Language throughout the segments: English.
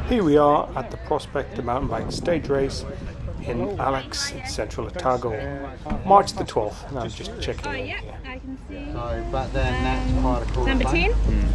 Here we are at the Prospector MTB Stage Race in Central Otago, March the 12th, and I'm just checking in yeah, here. I can see. So, but then that's quite a cool Number 10?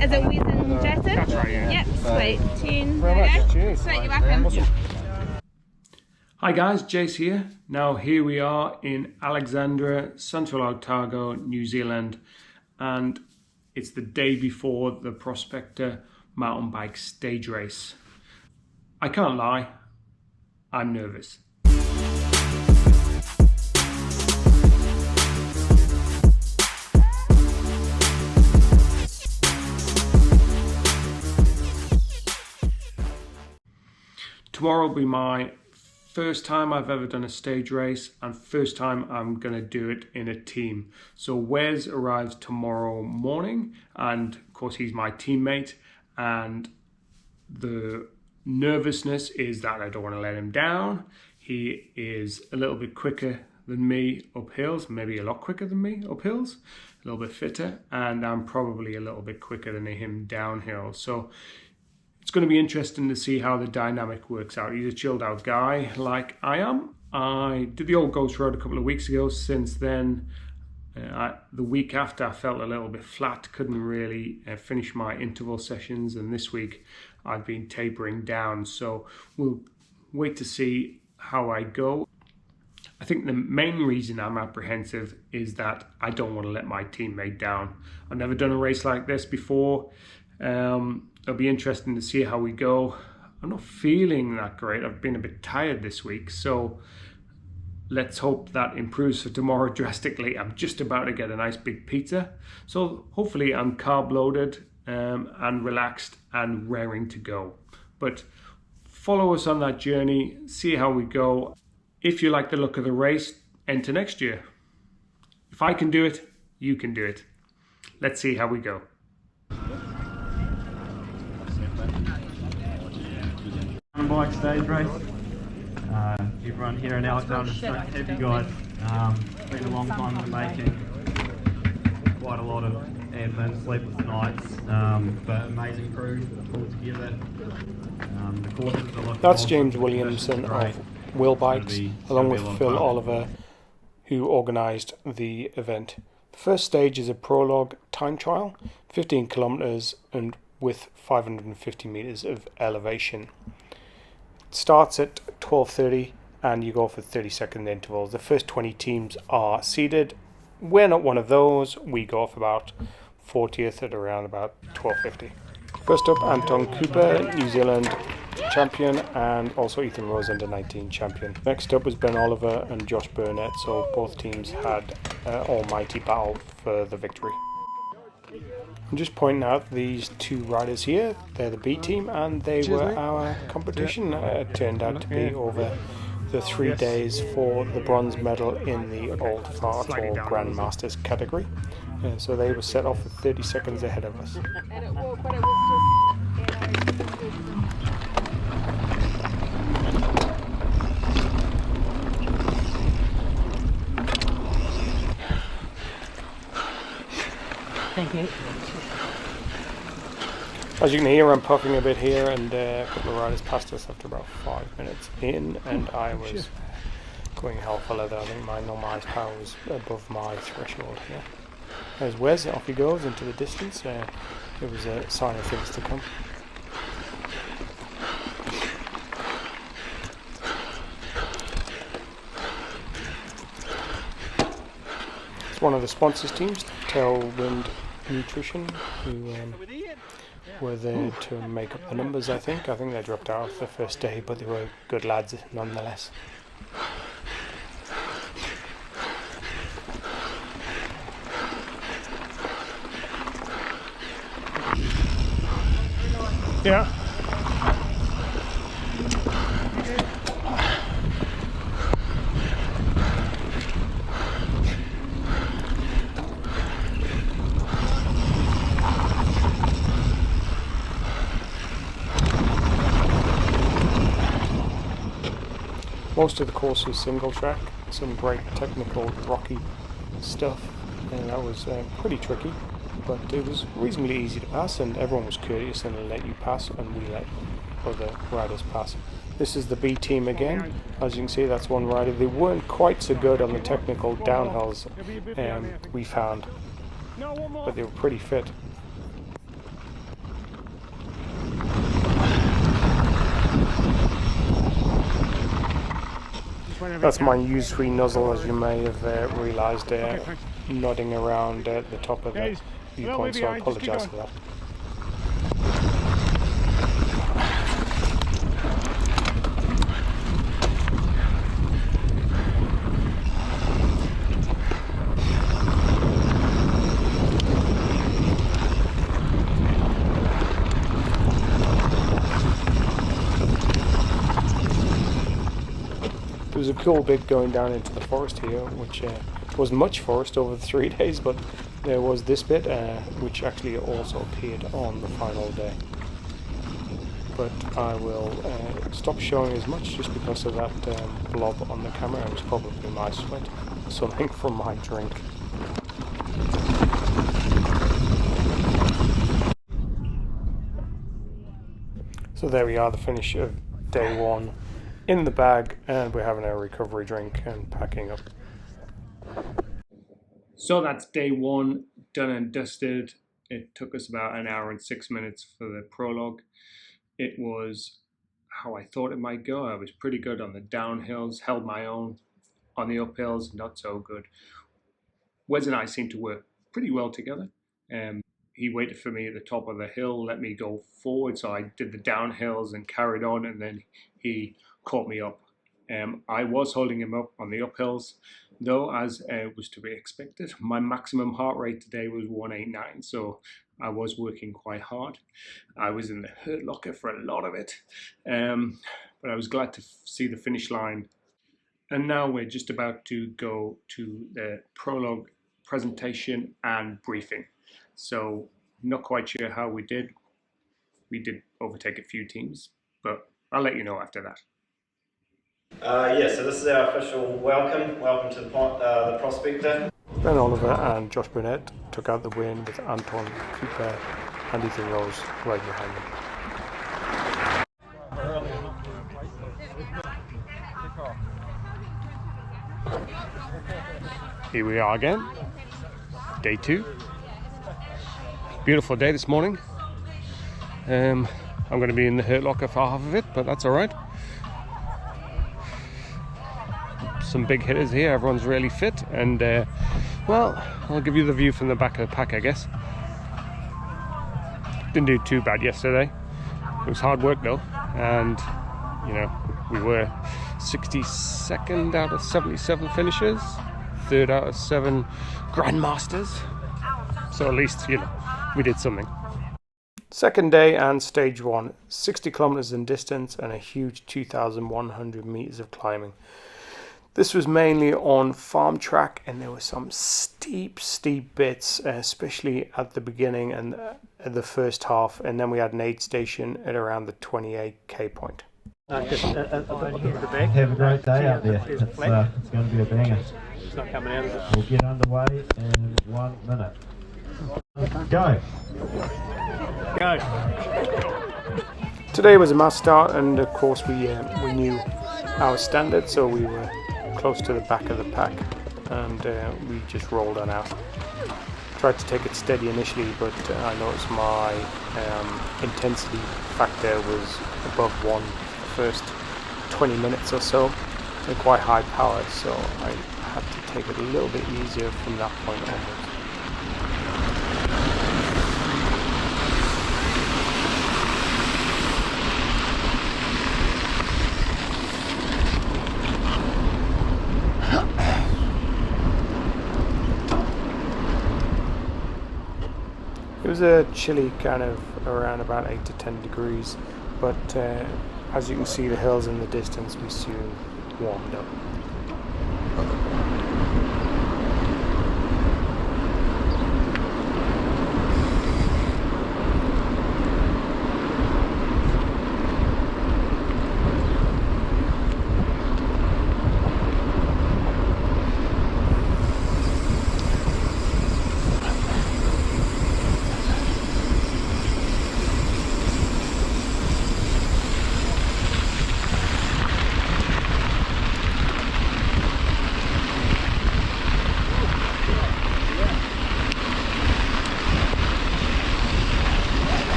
Is it with and Jason? That's right, yeah. Yep, sweet. 10. Very much. Cheers. Sweet, you're welcome. Awesome. Hi guys, Jace here. Now here we are in Alexandra, Central Otago, New Zealand, and it's the day before the Prospector MTB Stage Race. I can't lie, I'm nervous. Tomorrow will be my first time I've ever done a stage race and first time I'm going to do it in a team. So Wes arrives tomorrow morning and of course he's my teammate, and the nervousness is that I don't want to let him down. He is a little bit quicker than me up hills, maybe a lot quicker than me up hills, a little bit fitter, and I'm probably a little bit quicker than him downhill. So it's going to be interesting to see how the dynamic works out. He's a chilled out guy like I am. I did the Old Ghost Road a couple of weeks ago. Since then, the week after I felt a little bit flat, couldn't really finish my interval sessions, and this week I've been tapering down. So we'll wait to see how I go. I think the main reason I'm apprehensive is that I don't want to let my teammate down. I've never done a race like this before. It'll be interesting to see how we go. I'm not feeling that great. I've been a bit tired this week, so let's hope that improves for tomorrow drastically. I'm just about to get a nice big pizza, so hopefully I'm carb loaded and relaxed and raring to go. But follow us on that journey, see how we go. If you like the look of the race, enter next year. If I can do it, you can do it. Let's see how we go. Bike stage race. Everyone here in Alexandra, so happy guys. It's been a long time in the making. Quite a lot of admin, sleepless nights, but amazing crew pulled together. The courses are That's James Williamson of Will Bikes, along with Phil Oliver, who organised the event. The first stage is a prologue time trial, 15 kilometres and with 550 metres of elevation. Starts at 12:30 and you go for 30-second intervals. The first 20 teams are seeded. We're not one of those. We go off about 40th at around about 12:50. First up, Anton Cooper, New Zealand champion, and also Ethan Rose, under 19 champion. Next up was Ben Oliver and Josh Burnett, so both teams had almighty battle for the victory. I'm just pointing out these two riders here. They're the B team and they were our competition. It turned out to be over the 3 days for the bronze medal in the Old Fart or Grandmasters category. So they were set off with 30 seconds ahead of us. Thank you. As you can hear, I'm puffing a bit here, and a couple of riders passed us after about 5 minutes in, and I was going hell for leather. I think my normalised power was above my threshold here. There's Wes, off he goes into the distance. It was a sign of things to come. It's one of the sponsors teams, Tailwind Nutrition, who were there to make up the numbers, I think. I think they dropped out the first day, but they were good lads nonetheless. Yeah. Most of the course was single track, some great technical rocky stuff, and that was pretty tricky. but it was reasonably easy to pass, and everyone was courteous and let you pass, and we let other riders pass. This is the B team again. As you can see, that's one rider. They weren't quite so good on the technical downhills we found, but they were pretty fit. That's my U3 nozzle, as you may have realised, nodding around the top of the viewpoint, so I apologise for that. There was a cool bit going down into the forest here, which wasn't much forest over the 3 days, but there was this bit, which actually also appeared on the final day. But I will stop showing as much just because of that blob on the camera. It was probably my sweat, something from my drink. So there we are, the finish of day 1. In the bag, and we're having a recovery drink and packing up. So that's day 1 done and dusted. It took us about an hour and 6 minutes for the prologue. It was how I thought it might go. I was pretty good on the downhills, held my own. On the uphills, not so good. Wes and I seemed to work pretty well together. He waited for me at the top of the hill, let me go forward, so I did the downhills and carried on, and then he caught me up. I was holding him up on the uphills, though, as was to be expected. My maximum heart rate today was 189, so I was working quite hard. I was in the hurt locker for a lot of it, but I was glad to see the finish line. And now we're just about to go to the prologue presentation and briefing. So not quite sure how we did. We did overtake a few teams, but I'll let you know after that. Yeah, so this is our official welcome. Welcome to the Prospector. Ben Oliver and Josh Burnett took out the win with Anton Cooper and Ethan Rose right behind them. Here we are again, day 2. Beautiful day this morning. I'm going to be in the hurt locker for half of it, but that's all right. Some big hitters here. Everyone's really fit, and well, I'll give you the view from the back of the pack, I guess. Didn't do too bad yesterday. It was hard work though, and you know, we were 62nd out of 77 finishers, 3rd out of 7 grandmasters. So at least, you know, we did something. Second day and stage 1, 60 kilometers in distance and a huge 2,100 meters of climbing. This was mainly on farm track, and there were some steep bits, especially at the beginning and the first half, and then we had an aid station at around the 28k point. Have a great day out there. It's going to be a banger. It's not coming out, is it? We'll get underway in 1 minute. Go! Today was a mass start, and of course we knew our standard, so we were close to the back of the pack, and we just rolled on out. Tried to take it steady initially, but I noticed my intensity factor was above 1 the first 20 minutes or so, and quite high power, so I had to take it a little bit easier from that point onwards. It was a chilly kind of around about 8 to 10 degrees, but as you can see the hills in the distance, we soon warmed up.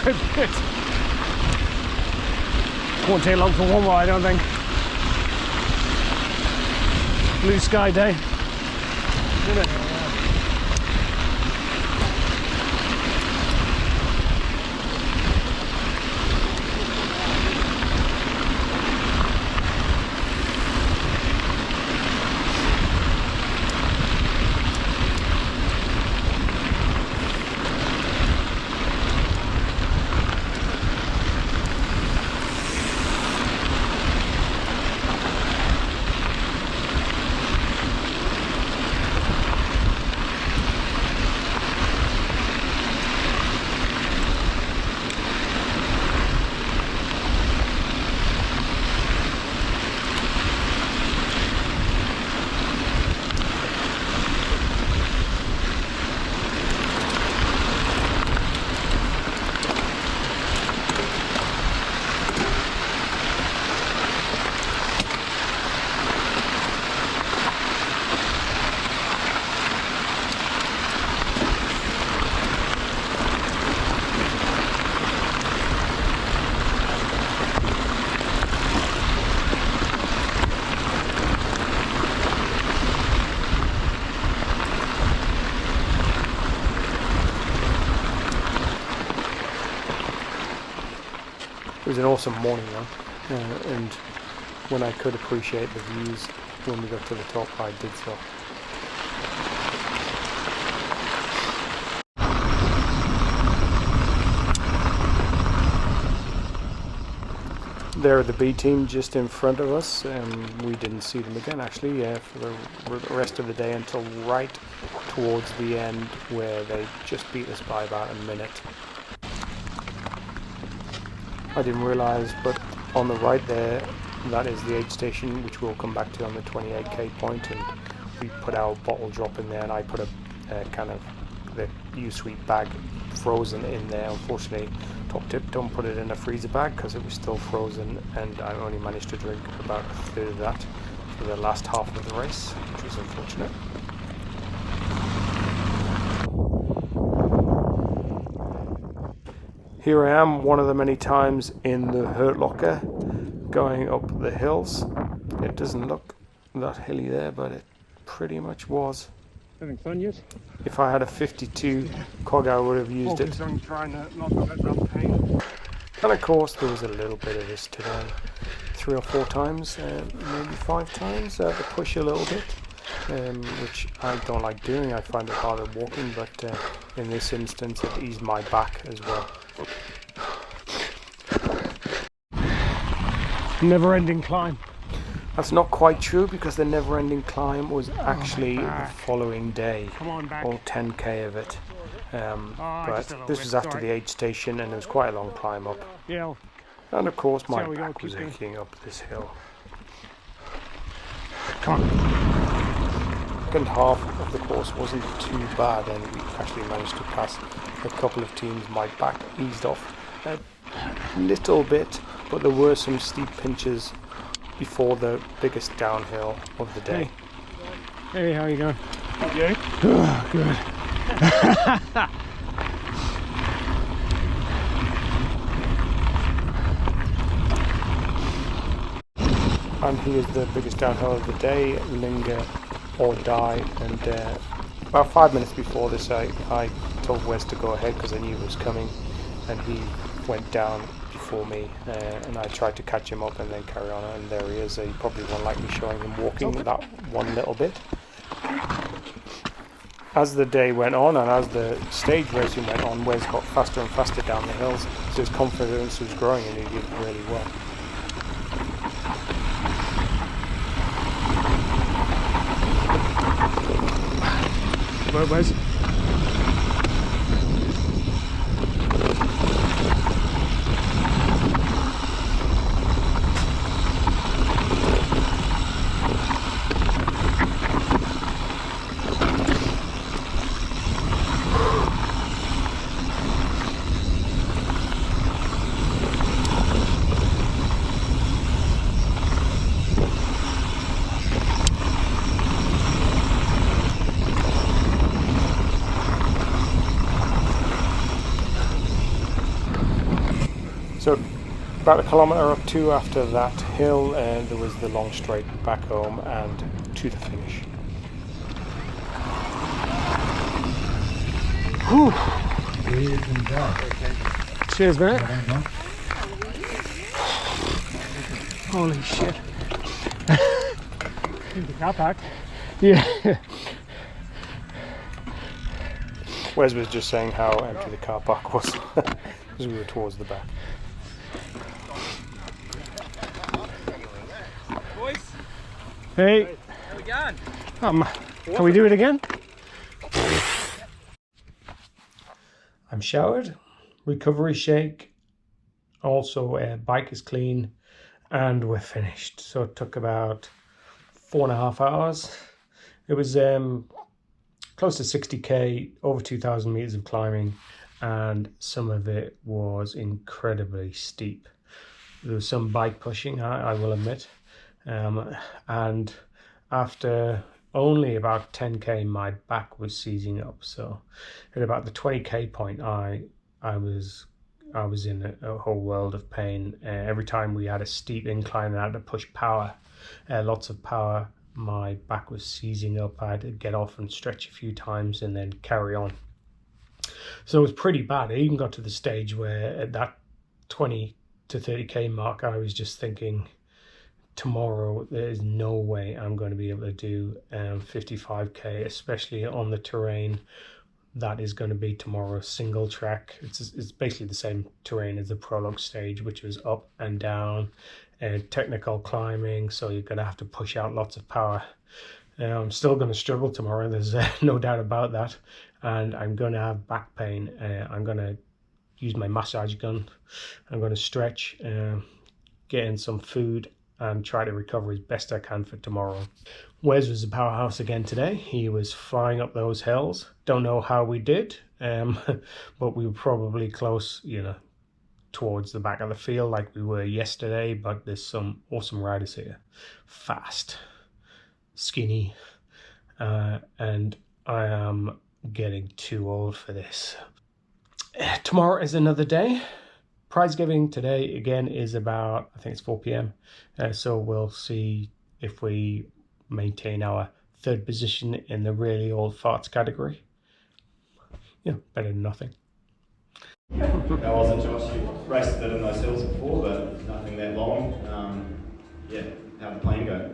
it won't take long for one more, I don't think. Blue sky day, isn't it? It was an awesome morning though, and when I could appreciate the views when we got to the top, I did so. There are the B team just in front of us, and we didn't see them again actually for the rest of the day until right towards the end, where they just beat us by about a minute. I didn't realise, but on the right there, that is the aid station, which we'll come back to on the 28k point, and we put our bottle drop in there, and I put a kind of the U-Sweet bag frozen in there. Unfortunately, top tip, don't put it in a freezer bag because it was still frozen, and I only managed to drink about a third of that for the last half of the race, which was unfortunate. Here I am, one of the many times in the hurt locker, going up the hills. It doesn't look that hilly there, but it pretty much was. Having fun yet? If I had a 52 cog, I would have used it. On trying to not let that pain. And of course, there was a little bit of this today. 3 or 4 times, maybe 5 times, to push a little bit. Which I don't like doing. I find it harder walking, but in this instance it eased my back as well. Never-ending climb. That's not quite true, because the never-ending climb was actually the following day, all 10k of it. But this was after the aid station, and it was quite a long climb up. Yeah. And of course my back was aching up this hill. Come on. Second half of the course wasn't too bad, and we actually managed to pass a couple of teams. My back eased off a little bit, but there were some steep pinches before the biggest downhill of the day. Hey, how you going? You? Oh, good. And here's the biggest downhill of the day, linger or die, and about 5 minutes before this I told Wes to go ahead because I knew it was coming, and he went down before me, and I tried to catch him up and then carry on, and there he is. He probably won't like me showing him walking that one little bit. As the day went on and as the stage racing went on, Wes got faster and faster down the hills, so his confidence was growing and he did really well. Wes? So about a kilometre or two after that hill, and there was the long straight back home and to the finish. Whew. Cheers, mate. Holy shit. In the car park. Yeah. Wes was just saying how empty the car park was as we were towards the back. Boys, Hey. how we going? Can we do it again? I'm showered, recovery shake, also bike is clean, and we're finished. So it took about 4.5 hours. It was close to 60k, over 2,000 meters of climbing, and some of it was incredibly steep. There was some bike pushing, I will admit, and after only about 10k my back was seizing up. So at about the 20k point I was in a whole world of pain. Every time we had a steep incline and I had to push power, lots of power, my back was seizing up. I had to get off and stretch a few times and then carry on. So it was pretty bad. I even got to the stage where at that 20 to 30k mark I was just thinking, tomorrow there's no way I'm going to be able to do 55k, especially on the terrain that is going to be tomorrow. Single track. It's basically the same terrain as the prologue stage, which was up and down and technical climbing, so you're going to have to push out lots of power. I'm still going to struggle tomorrow, there's no doubt about that, and I'm going to have back pain. I'm going to use my massage gun, I'm going to stretch, get in some food and try to recover as best I can for tomorrow. Wes was a powerhouse again today. He was flying up those hills. Don't know how we did, but we were probably close, towards the back of the field like we were yesterday. But there's some awesome riders here, fast, skinny, and I am getting too old for this. Tomorrow is another day. Prize giving today again is about, I think it's 4 p.m. So we'll see if we maintain our third position in the really old farts category. Better than nothing. How was it, Josh? You've raced a bit in those hills before, but nothing that long. How'd the plane go?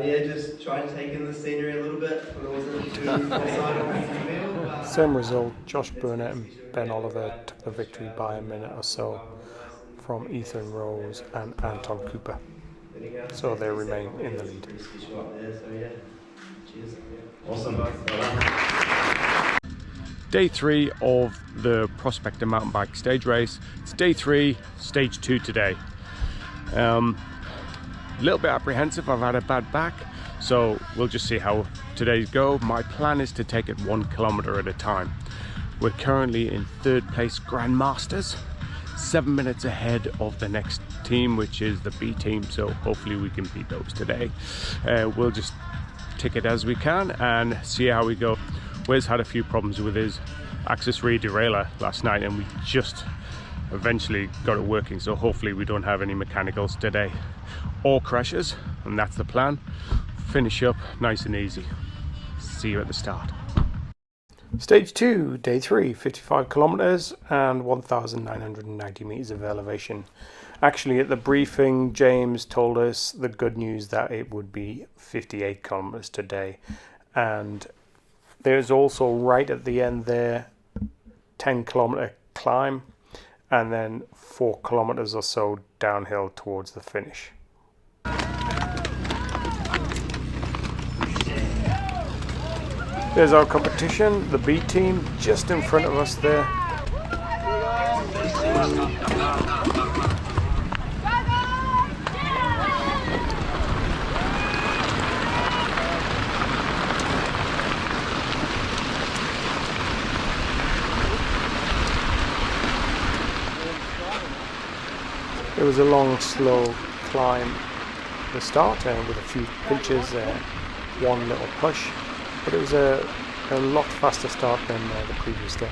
Just trying to take in the scenery a little bit, but it wasn't too exciting. Same result. Josh Burnett and Ben Oliver took the victory by a minute or so from Ethan Rose and Anton Cooper. So they remain in the lead. Awesome. Day 3 of the Prospector mountain bike stage race. It's day 3, stage 2 today. A little bit apprehensive, I've had a bad back, so we'll just see how today's go. My plan is to take it 1 kilometer at a time. We're currently in 3rd place Grandmasters, 7 minutes ahead of the next team, which is the B team, so hopefully we can beat those today. We'll just take it as we can and see how we go. Wes had a few problems with his axis rear derailleur last night and we just eventually got it working, so hopefully we don't have any mechanicals today or crashes, and that's the plan. Finish up nice and easy. See you at the start. Stage 2, day 3, 55 kilometers and 1,990 meters of elevation. Actually, at the briefing, James told us the good news that it would be 58 kilometers today, and there's also right at the end there 10 kilometer climb and then 4 kilometers or so downhill towards the finish. There's our competition, the B team, just in front of us there. It was a long, slow climb at the start with a few pinches, one little push, but it was a lot faster start than the previous day.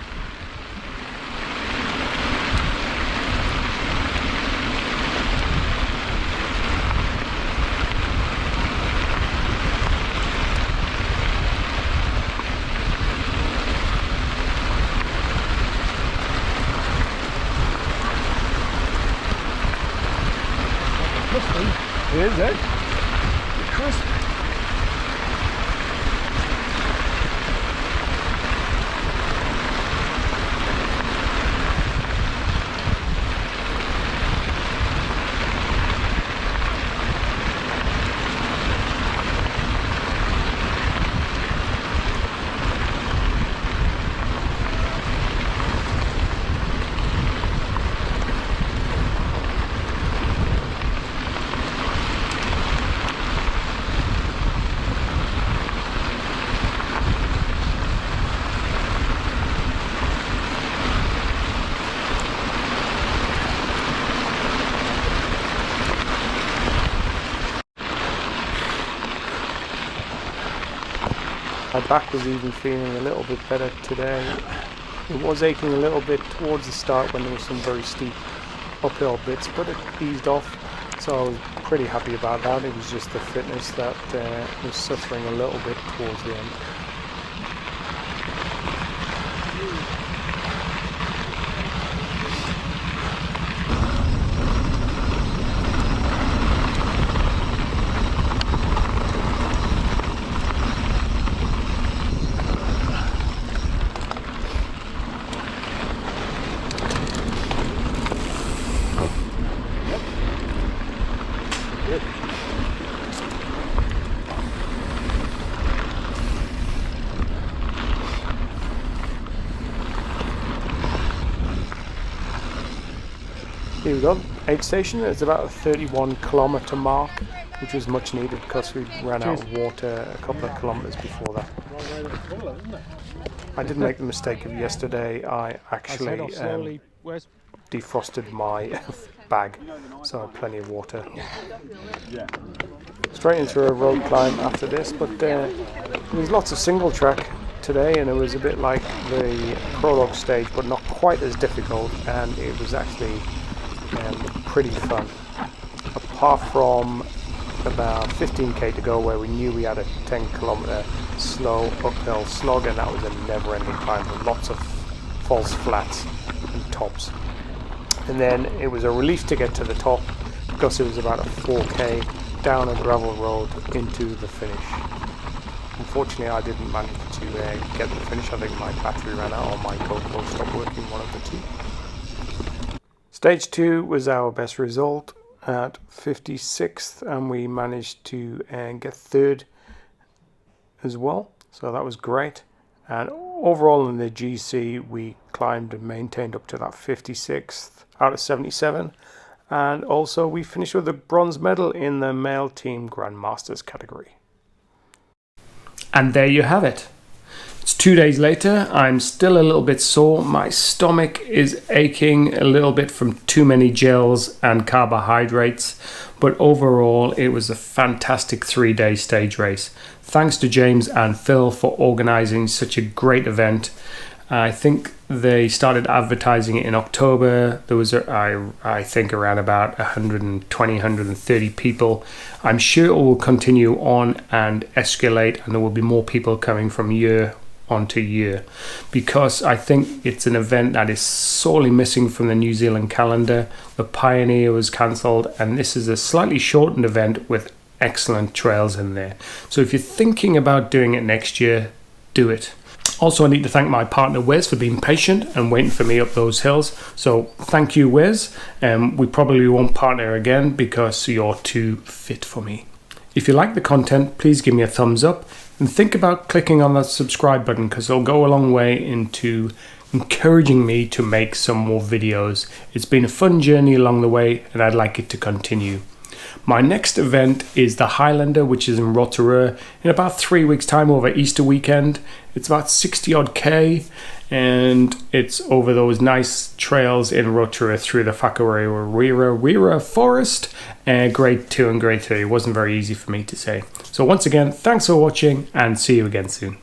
is, eh? Crisp. My back was even feeling a little bit better today. It was aching a little bit towards the start when there were some very steep uphill bits, but it eased off, so I was pretty happy about that. It was just the fitness that was suffering a little bit towards the end. Here we go, aid station. It's about a 31-kilometre mark, which was much needed because we ran out of water a couple of kilometres before that. I did make the mistake of yesterday. I actually defrosted my bag, so I had plenty of water. Straight into a road climb after this, but there was lots of single track today, and it was a bit like the prologue stage, but not quite as difficult, and it was actually pretty fun. Apart from about 15k to go where we knew we had a 10-kilometre slow uphill slog, and that was a never-ending climb with lots of false flats and tops. And then it was a relief to get to the top because it was about a 4k down a gravel road into the finish. Unfortunately, I didn't manage to get the finish. I think my battery ran out or my GoPro stopped working, one of the two. Stage 2 was our best result at 56th, and we managed to get 3rd as well, so that was great. And overall in the GC we climbed and maintained up to that 56th out of 77, and also we finished with a bronze medal in the male team Grandmasters category. And there you have it. It's 2 days later. I'm still a little bit sore. My stomach is aching a little bit from too many gels and carbohydrates. But overall, it was a fantastic 3-day stage race. Thanks to James and Phil for organising such a great event. I think they started advertising it in October. There was, I think, around about 120, 130 people. I'm sure it will continue on and escalate, and there will be more people coming from year onto year, because I think it's an event that is sorely missing from the New Zealand calendar. The Pioneer was cancelled, and this is a slightly shortened event with excellent trails in there. So if you're thinking about doing it next year, do it. Also, I need to thank my partner Wes for being patient and waiting for me up those hills. So thank you, Wes. We probably won't partner again because you're too fit for me. If you like the content, please give me a thumbs up and think about clicking on that subscribe button, because it'll go a long way into encouraging me to make some more videos. It's been a fun journey along the way, and I'd like it to continue. My next event is the Highlander, which is in Rotorua in about 3 weeks time over Easter weekend. It's about 60 odd K, and it's over those nice trails in Rotorua through the Whakarewa forest, grade 2 and grade 3. It wasn't very easy for me to say. So once again, thanks for watching, and see you again soon.